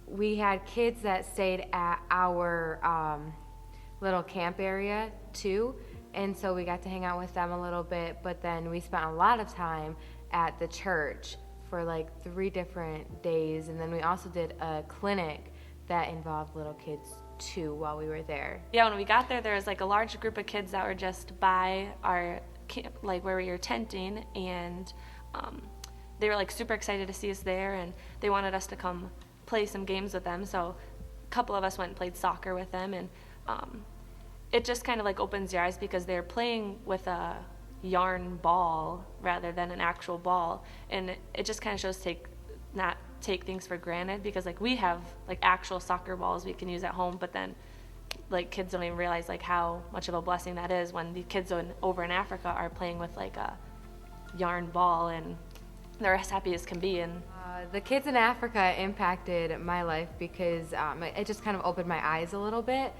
we had kids that stayed at our little camp area too, and so we got to hang out with them a little bit, but then we spent a lot of time at the church for like 3 different days, and then we also did a clinic that involved little kids too while we were there. Yeah, when we got there, there was like a large group of kids that were just by our camp, like where we were tenting, and they were like super excited to see us there, and they wanted us to come play some games with them. So a couple of us went and played soccer with them, and it just kind of like opens your eyes because they're playing with a yarn ball rather than an actual ball, and it just kind of shows not take things for granted, because like we have like actual soccer balls we can use at home, but then like kids don't even realize like how much of a blessing that is when the kids over in Africa are playing with like a yarn ball, and they're as happy as can be. And the kids in Africa impacted my life because it just kind of opened my eyes a little bit,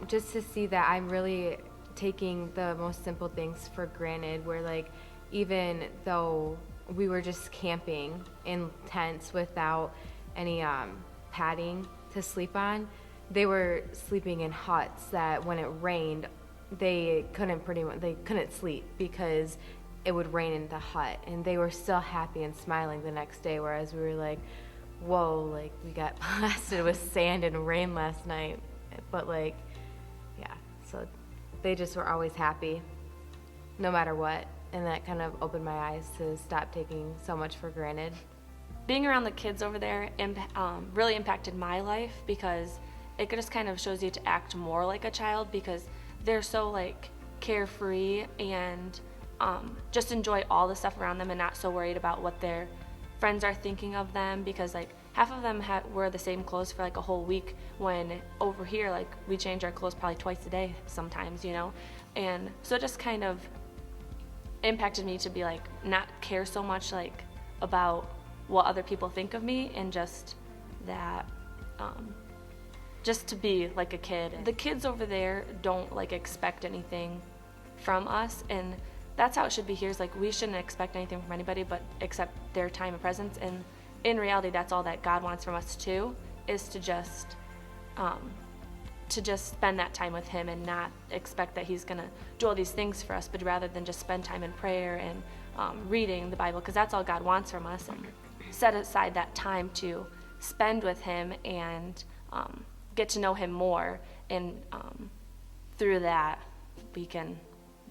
just to see that I'm really taking the most simple things for granted, where like even though we were just camping in tents without any padding to sleep on, they were sleeping in huts that when it rained they couldn't sleep because it would rain in the hut, and they were still happy and smiling the next day, whereas we were like, whoa, like we got blasted with sand and rain last night. But like, yeah, so they just were always happy no matter what, and that kind of opened my eyes to stop taking so much for granted. Being around the kids over there really impacted my life, because it just kind of shows you to act more like a child, because they're so like carefree and just enjoy all the stuff around them and not so worried about what their friends are thinking of them, because like half of them wear the same clothes for like a whole week, when over here like we change our clothes probably twice a day sometimes, you know. And so it just kind of impacted me to be like not care so much like about what other people think of me, and just that just to be like a kid. The kids over there don't like expect anything from us, and that's how it should be here. Is like we shouldn't expect anything from anybody but accept their time and presence, and in reality that's all that God wants from us too, is to just spend that time with him and not expect that he's gonna do all these things for us, but rather than just spend time in prayer and reading the Bible, because that's all God wants from us, and set aside that time to spend with him and get to know him more, and through that we can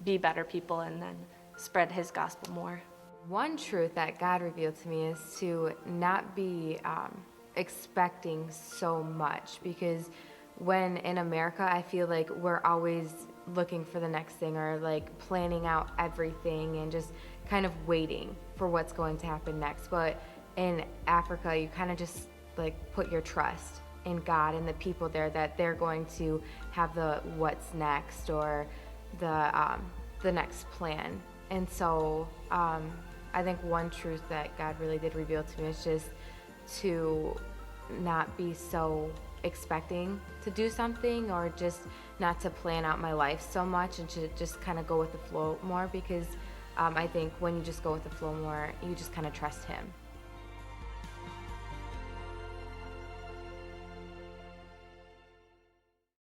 be better people and then spread his gospel more. One truth that God revealed to me is to not be expecting so much, because when in America I feel like we're always looking for the next thing, or like planning out everything and just kind of waiting for what's going to happen next. But in Africa you kind of just like put your trust in God and the people there, that they're going to have the what's next, or the next plan. And so I think one truth that God really did reveal to me is just to not be so expecting to do something, or just not to plan out my life so much, and to just kind of go with the flow more, because I think when you just go with the flow more, you just kind of trust him.